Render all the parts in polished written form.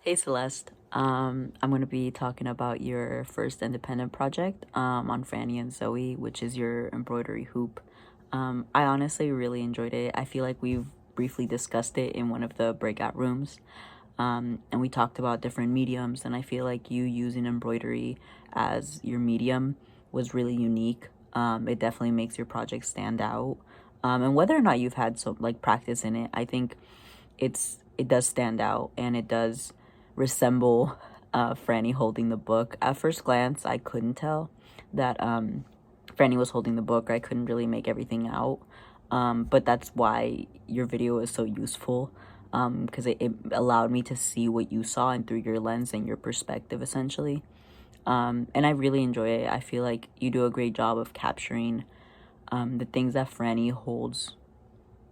Hey Celeste, I'm going to be talking about your first independent project on Franny and Zoe, which is your embroidery hoop. I honestly really enjoyed it. I feel like we've briefly discussed it in one of the breakout rooms, and we talked about different mediums, and I feel like you using embroidery as your medium was really unique. It definitely makes your project stand out. And whether or not you've had some like practice in it, I think it does stand out and it does resemble Franny holding the book. At first glance, I couldn't tell that Franny was holding the book. I couldn't really make everything out, but that's why your video is so useful, because it allowed me to see what you saw and through your lens and your perspective, essentially. And I really enjoy it. I feel like you do a great job of capturing the things that Franny holds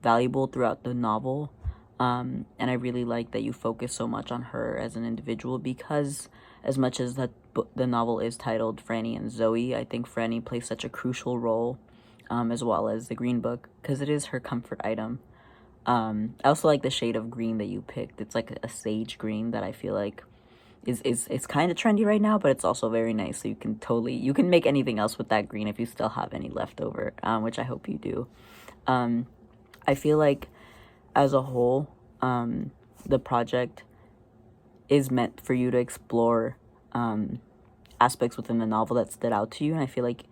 valuable throughout the novel. And I really like that you focus so much on her as an individual, because as much as the novel is titled Franny and Zoe, I think Franny plays such a crucial role, as well as the Green Book, because it is her comfort item. I also like the shade of green that you picked. It's like a sage green that I feel like is kind of trendy right now, but it's also very nice. So you can make anything else with that green if you still have any left over, which I hope you do. I feel like as a whole, the project is meant for you to explore aspects within the novel that stood out to you, and I feel like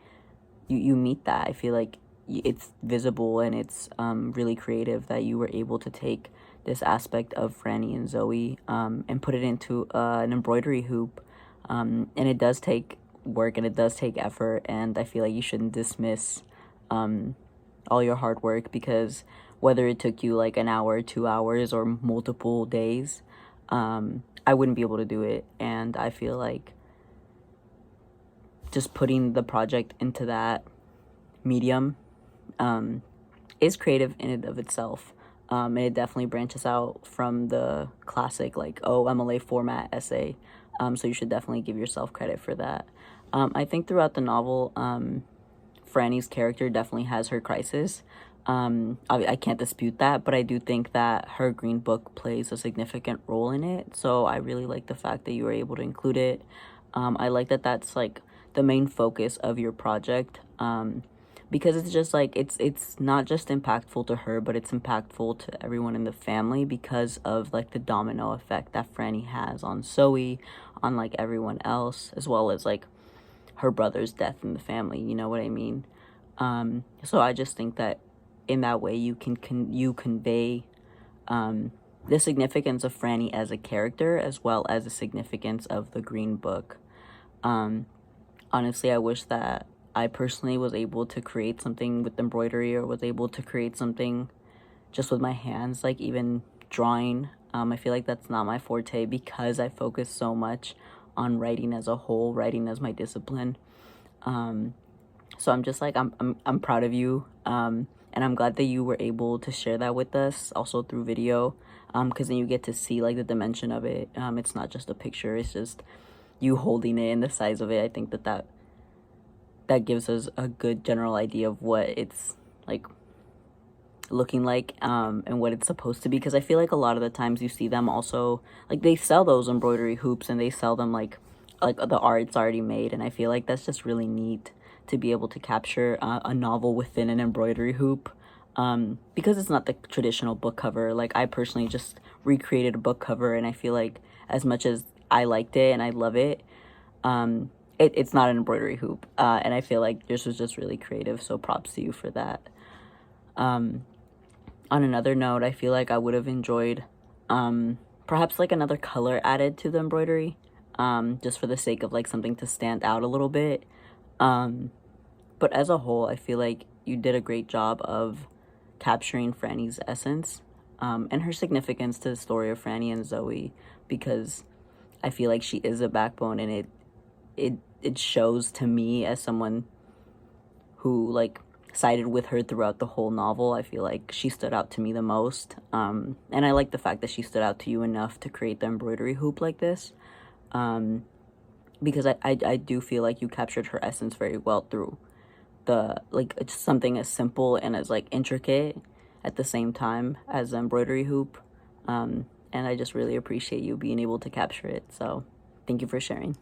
you meet that. I feel like it's visible and it's really creative that you were able to take this aspect of Franny and Zoe and put it into an embroidery hoop, and it does take work and it does take effort, and I feel like you shouldn't dismiss all your hard work, because whether it took you like an hour, 2 hours, or multiple days, I wouldn't be able to do it. And I feel like just putting the project into that medium is creative in and of itself. And it definitely branches out from the classic, like, oh, MLA format essay. So you should definitely give yourself credit for that. I think throughout the novel, Franny's character definitely has her crisis. I can't dispute that, but I do think that her Green Book plays a significant role in it. So I really like the fact that you were able to include it. I like that that's like the main focus of your project, because it's just like it's not just impactful to her, but it's impactful to everyone in the family, because of like the domino effect that Franny has on Zoe, on like everyone else, as well as like her brother's death in the family. You know what I mean? So I just think that in that way you you convey the significance of Franny as a character, as well as the significance of the Green Book. Honestly, I wish that I personally was able to create something with embroidery, or was able to create something just with my hands, like even drawing. I feel like that's not my forte, because I focus so much on writing as a whole, writing as my discipline. So I'm just like, I'm proud of you, and I'm glad that you were able to share that with us also through video, because then you get to see like the dimension of it. It's not just a picture, it's just you holding it and the size of it. I think that gives us a good general idea of what it's like looking like, and what it's supposed to be, because I feel like a lot of the times you see them also, like, they sell those embroidery hoops and they sell them like the art's already made, and I feel like that's just really neat to be able to capture a novel within an embroidery hoop, because it's not the traditional book cover. Like, I personally just recreated a book cover, and I feel like as much as I liked it and I love it, it's not an embroidery hoop, and I feel like this was just really creative, so props to you for that. On another note, I feel like I would have enjoyed perhaps like another color added to the embroidery, just for the sake of like something to stand out a little bit. But as a whole, I feel like you did a great job of capturing Franny's essence, and her significance to the story of Franny and Zoe, because I feel like she is a backbone, and it shows to me, as someone who like sided with her throughout the whole novel. I feel like she stood out to me the most, and I like the fact that she stood out to you enough to create the embroidery hoop like this, because I do feel like you captured her essence very well through the, like, it's something as simple and as like intricate at the same time as the embroidery hoop. and I just really appreciate you being able to capture it. So thank you for sharing.